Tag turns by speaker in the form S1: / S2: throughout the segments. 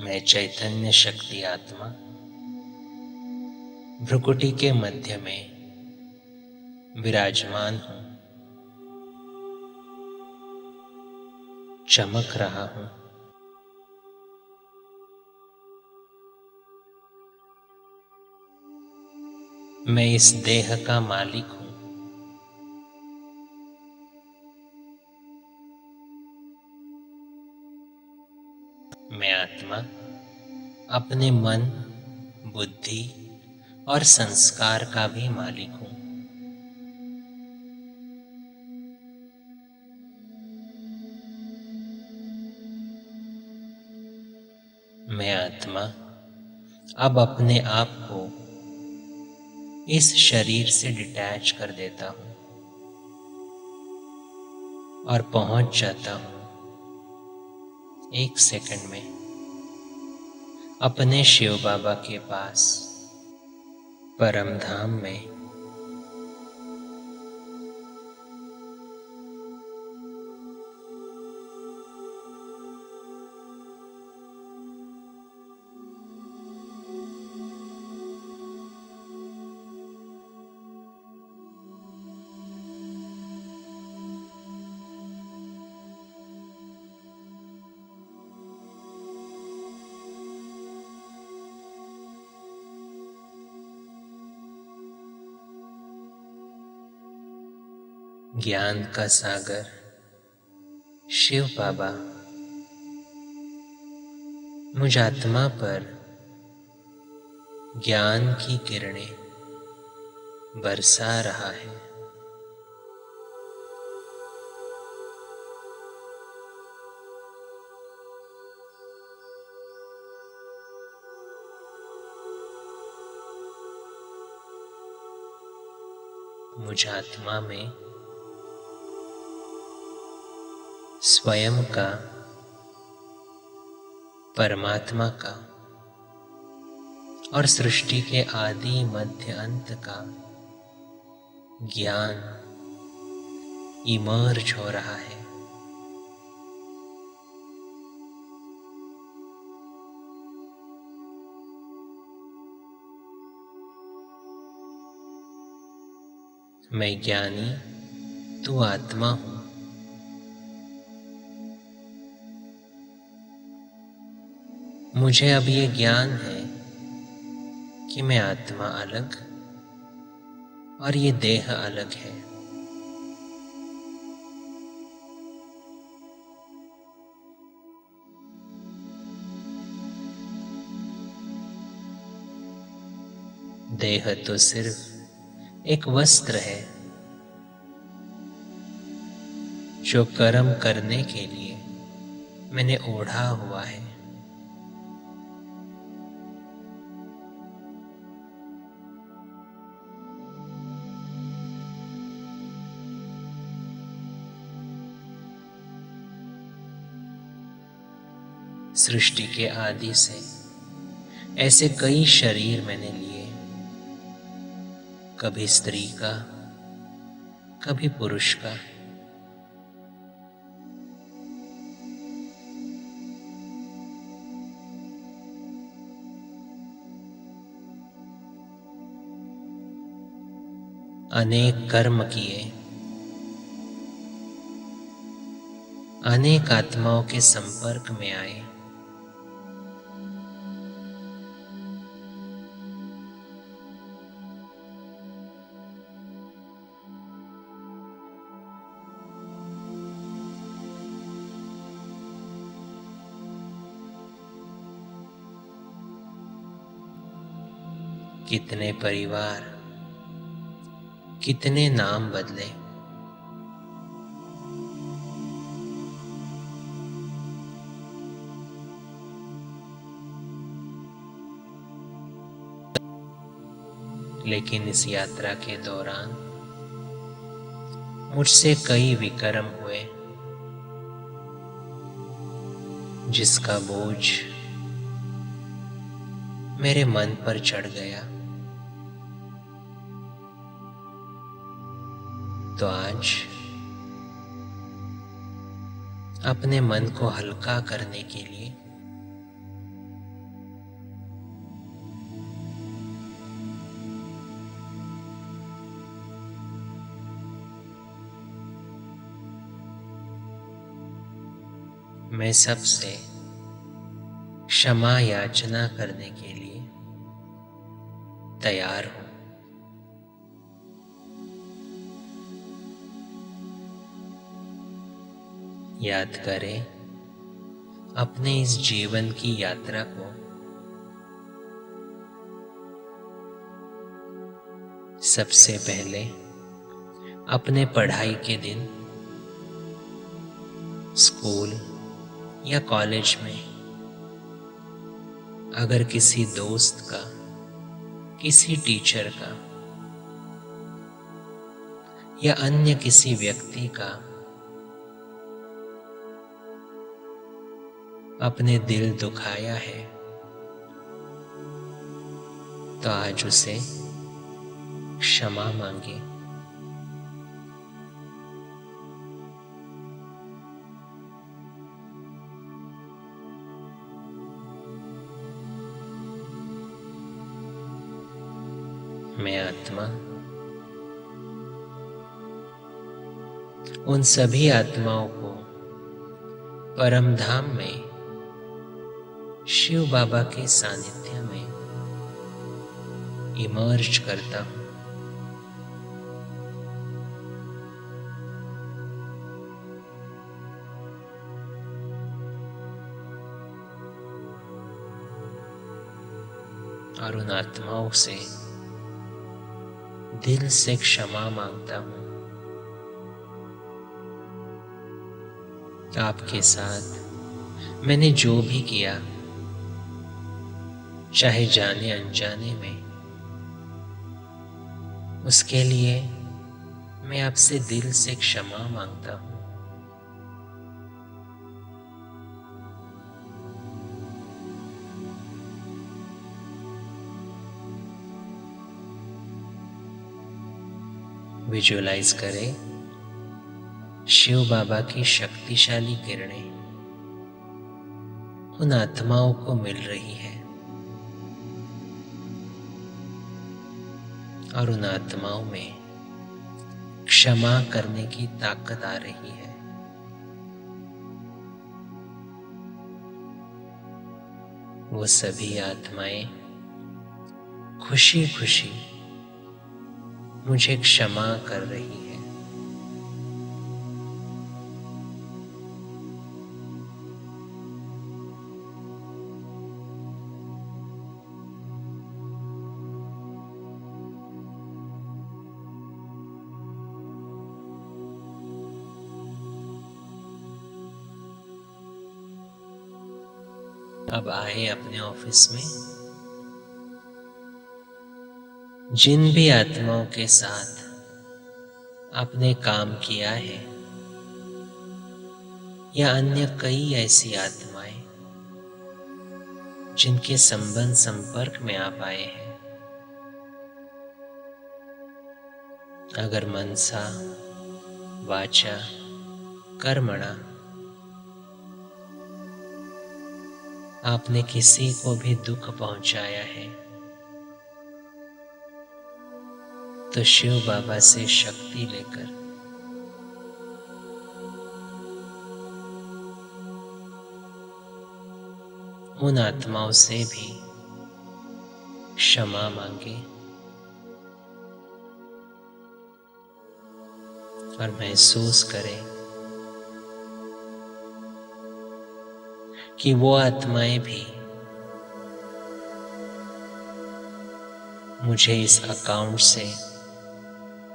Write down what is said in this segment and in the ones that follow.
S1: मैं चैतन्य शक्ति आत्मा भ्रुकुटी के मध्य में विराजमान हूँ, चमक रहा हूँ। मैं इस देह का मालिक हूँ। मैं आत्मा अपने मन, बुद्धि और संस्कार का भी मालिक हूँ। मैं आत्मा अब अपने आप को इस शरीर से डिटैच कर देता हूँ और पहुँच जाता हूँ 1 सेकंड में अपने शिव बाबा के पास, परम धाम में। ज्ञान का सागर शिव बाबा मुझ आत्मा पर ज्ञान की किरणें बरसा रहा है। मुझ आत्मा में स्वयं का, परमात्मा का और सृष्टि के आदि मध्य अंत का ज्ञान इमर्ज हो रहा है। मैं ज्ञानी तू आत्मा हूँ। मुझे अब ये ज्ञान है कि मैं आत्मा अलग और ये देह अलग है। देह तो सिर्फ एक वस्त्र है जो कर्म करने के लिए मैंने ओढ़ा हुआ है। सृष्टि के आदि से ऐसे कई शरीर मैंने लिए, कभी स्त्री का, कभी पुरुष का। अनेक कर्म किए, अनेक आत्माओं के संपर्क में आए। कितने परिवार, कितने नाम बदले। लेकिन इस यात्रा के दौरान मुझसे कई विकर्म हुए, जिसका बोझ मेरे मन पर चढ़ गया। तो आज अपने मन को हल्का करने के लिए मैं सबसे क्षमा याचना करने के लिए तैयार हूं। याद करें अपने इस जीवन की यात्रा को। सबसे पहले अपने पढ़ाई के दिन, स्कूल या कॉलेज में अगर किसी दोस्त का, किसी टीचर का या अन्य किसी व्यक्ति का अपने दिल दुखाया है, तो आज उसे क्षमा मांगे। मैं आत्मा उन सभी आत्माओं को परम धाम में शिव बाबा के सानिध्य में इमर्ज करता हूं। और उन आत्माओं से दिल से क्षमा मांगता हूं। आपके साथ मैंने जो भी किया, चाहे जाने अनजाने में, उसके लिए मैं आपसे दिल से क्षमा मांगता हूं। विजुअलाइज करें शिव बाबा की शक्तिशाली किरणें उन आत्माओं को मिल रही है और उन आत्माओं में क्षमा करने की ताकत आ रही है। वो सभी आत्माएं खुशी खुशी मुझे क्षमा कर रही है। अब आए अपने ऑफिस में जिन भी आत्माओं के साथ आपने काम किया है, या अन्य कई ऐसी आत्माएं जिनके संपर्क में आप आए हैं, अगर मनसा वाचा कर्मणा आपने किसी को भी दुख पहुंचाया है, तो शिव बाबा से शक्ति लेकर उन आत्माओं से भी क्षमा मांगे और महसूस करें कि वो आत्माएं भी मुझे इस अकाउंट से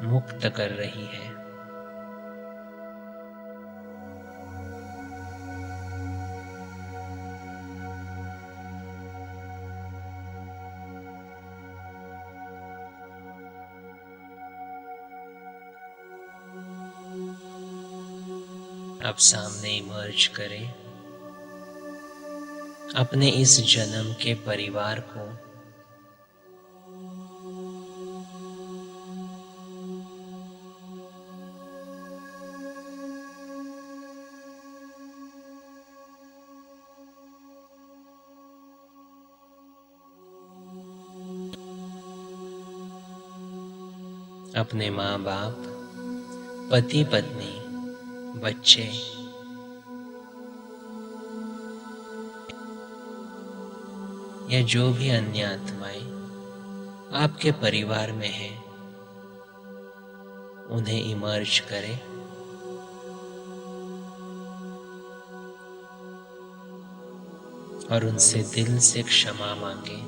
S1: मुक्त कर रही है। अब सामने इमर्ज करें अपने इस जन्म के परिवार को। अपने माँ बाप, पति पत्नी, बच्चे या जो भी अन्य आत्माएं आपके परिवार में हैं, उन्हें इमर्ज करें और उनसे दिल से क्षमा मांगे।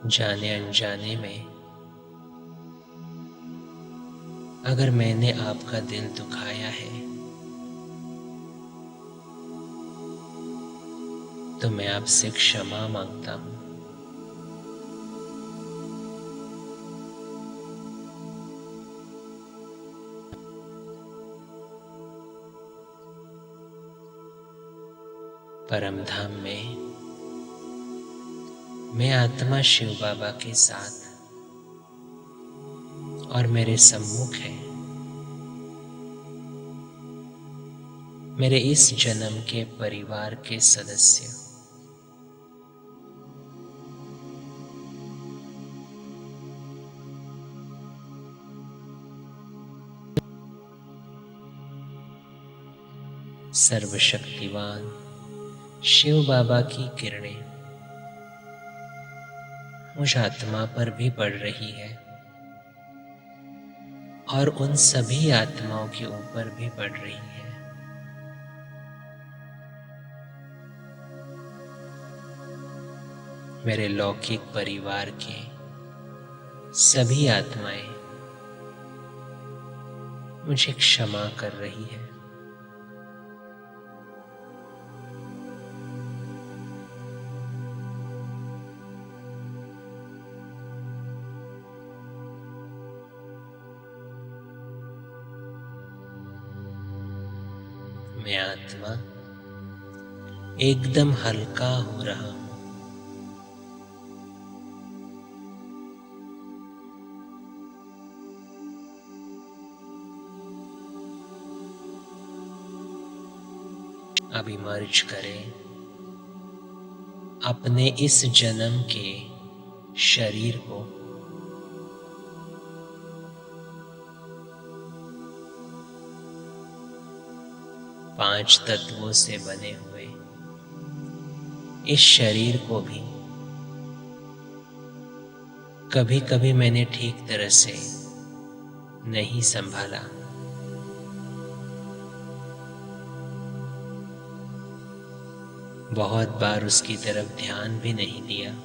S1: जाने अनजाने में अगर मैंने आपका दिल दुखाया है तो मैं आपसे क्षमा मांगता हूं। परम धाम में मैं आत्मा शिव बाबा के साथ और मेरे सम्मुख है मेरे इस जन्म के परिवार के सदस्य। सर्वशक्तिवान शिव बाबा की किरणें मुझ आत्मा पर भी पड़ रही है और उन सभी आत्माओं के ऊपर भी पड़ रही है। मेरे लौकिक परिवार के सभी आत्माएं मुझे क्षमा कर रही है। मैं आत्मा एकदम हल्का हो रहा हूं। अब इमर्ज करें अपने इस जन्म के शरीर को। पांच तत्वों से बने हुए इस शरीर को भी कभी कभी मैंने ठीक तरह से नहीं संभाला। बहुत बार उसकी तरफ ध्यान भी नहीं दिया।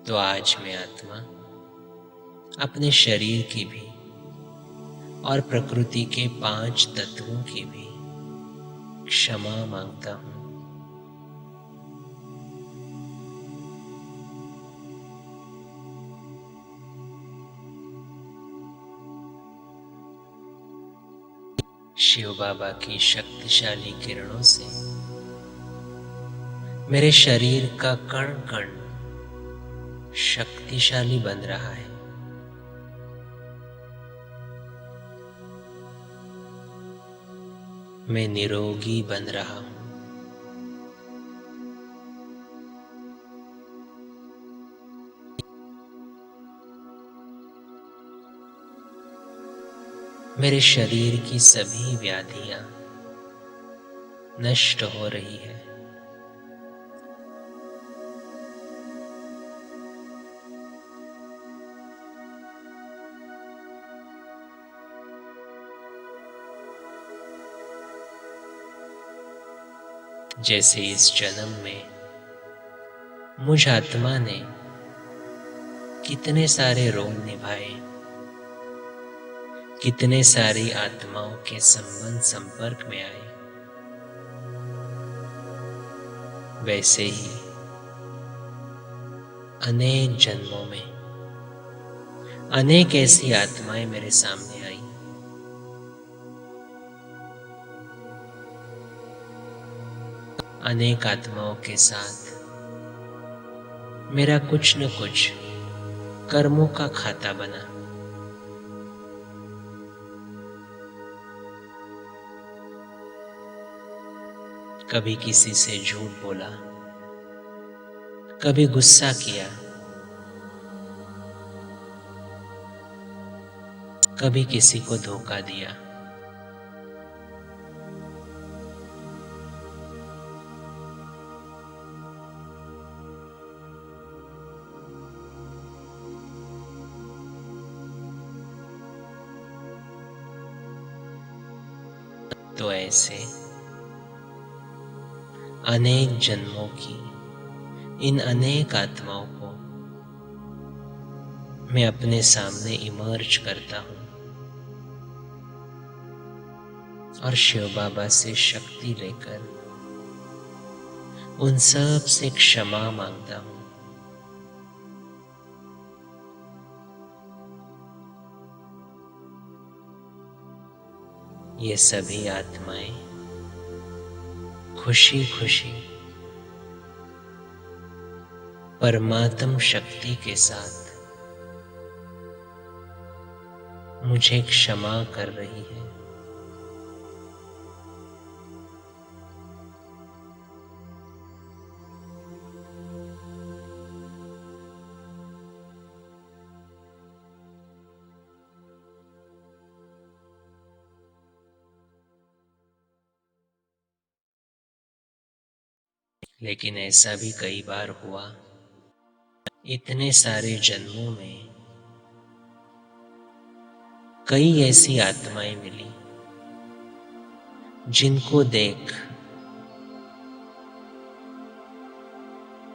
S1: तो आज मैं आत्मा अपने शरीर की भी और प्रकृति के पांच तत्वों की भी क्षमा मांगता हूं। शिव बाबा की शक्तिशाली किरणों से मेरे शरीर का कण कण शक्तिशाली बन रहा है। मैं निरोगी बन रहा हूं। मेरे शरीर की सभी व्याधियां नष्ट हो रही है। जैसे इस जन्म में मुझ आत्मा ने कितने सारे रोल निभाए, कितने सारी आत्माओं के संबंध संपर्क में आए, वैसे ही अनेक जन्मों में अनेक ऐसी आत्माएं मेरे सामने आई। अनेक आत्माओं के साथ मेरा कुछ न कुछ कर्मों का खाता बना। कभी किसी से झूठ बोला, कभी गुस्सा किया, कभी किसी को धोखा दिया। तो ऐसे अनेक जन्मों की इन अनेक आत्माओं को मैं अपने सामने इमर्ज करता हूं और शिव बाबा से शक्ति लेकर उन सब से क्षमा मांगता हूं। ये सभी आत्माएं खुशी खुशी परमात्म शक्ति के साथ मुझे क्षमा कर रही है। लेकिन ऐसा भी कई बार हुआ, इतने सारे जन्मों में कई ऐसी आत्माएं मिली जिनको देख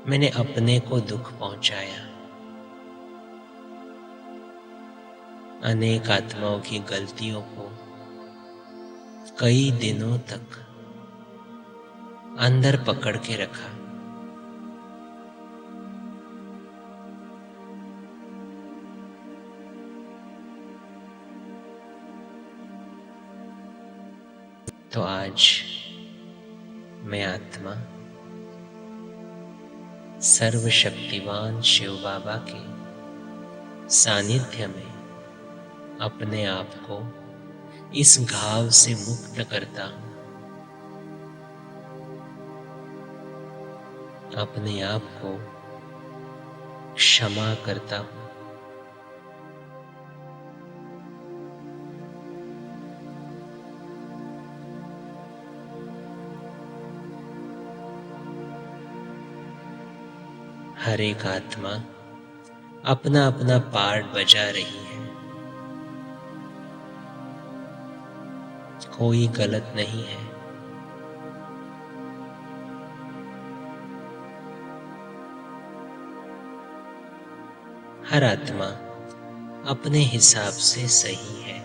S1: मैंने अपने को दुख पहुंचाया। अनेक आत्माओं की गलतियों को कई दिनों तक अंदर पकड़ के रखा। तो आज मैं आत्मा सर्वशक्तिवान शिव बाबा के सानिध्य में अपने आप को इस घाव से मुक्त करता हूं। अपने आप को क्षमा करता हूं। हर एक आत्मा अपना अपना पार्ट बजा रही है, कोई गलत नहीं है। हर आत्मा अपने हिसाब से सही है।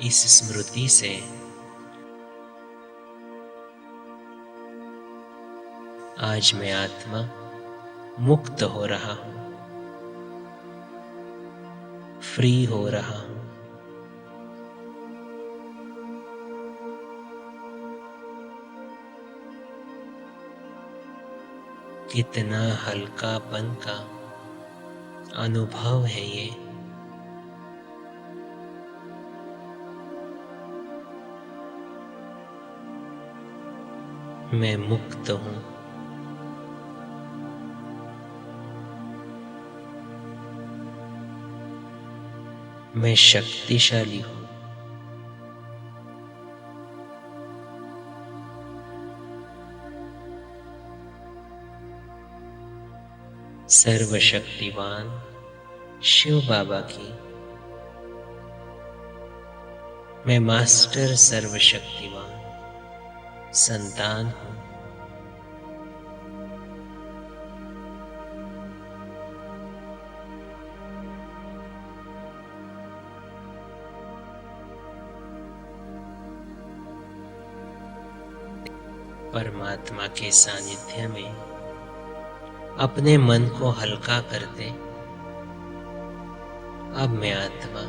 S1: इस स्मृति से आज मैं आत्मा मुक्त हो रहा हूं, फ्री हो रहा हूं। कितना हल्कापन का अनुभव है ये। मैं मुक्त हूं। मैं शक्तिशाली हूं। सर्वशक्तिवान शिव बाबा की मैं मास्टर सर्वशक्तिवान संतान हूं। परमात्मा के सानिध्य में अपने मन को हल्का करते अब मैं आत्मा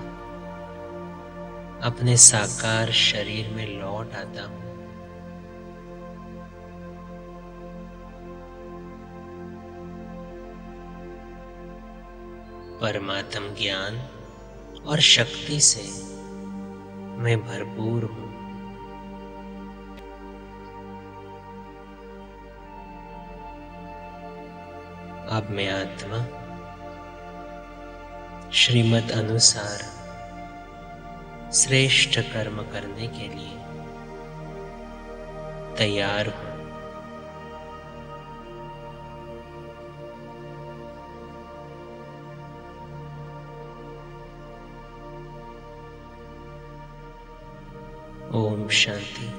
S1: अपने साकार शरीर में लौट आता हूं। परमात्म ज्ञान और शक्ति से मैं भरपूर हूं। अब मैं आत्मा श्रीमत अनुसार श्रेष्ठ कर्म करने के लिए तैयार हूं। ओम शांति।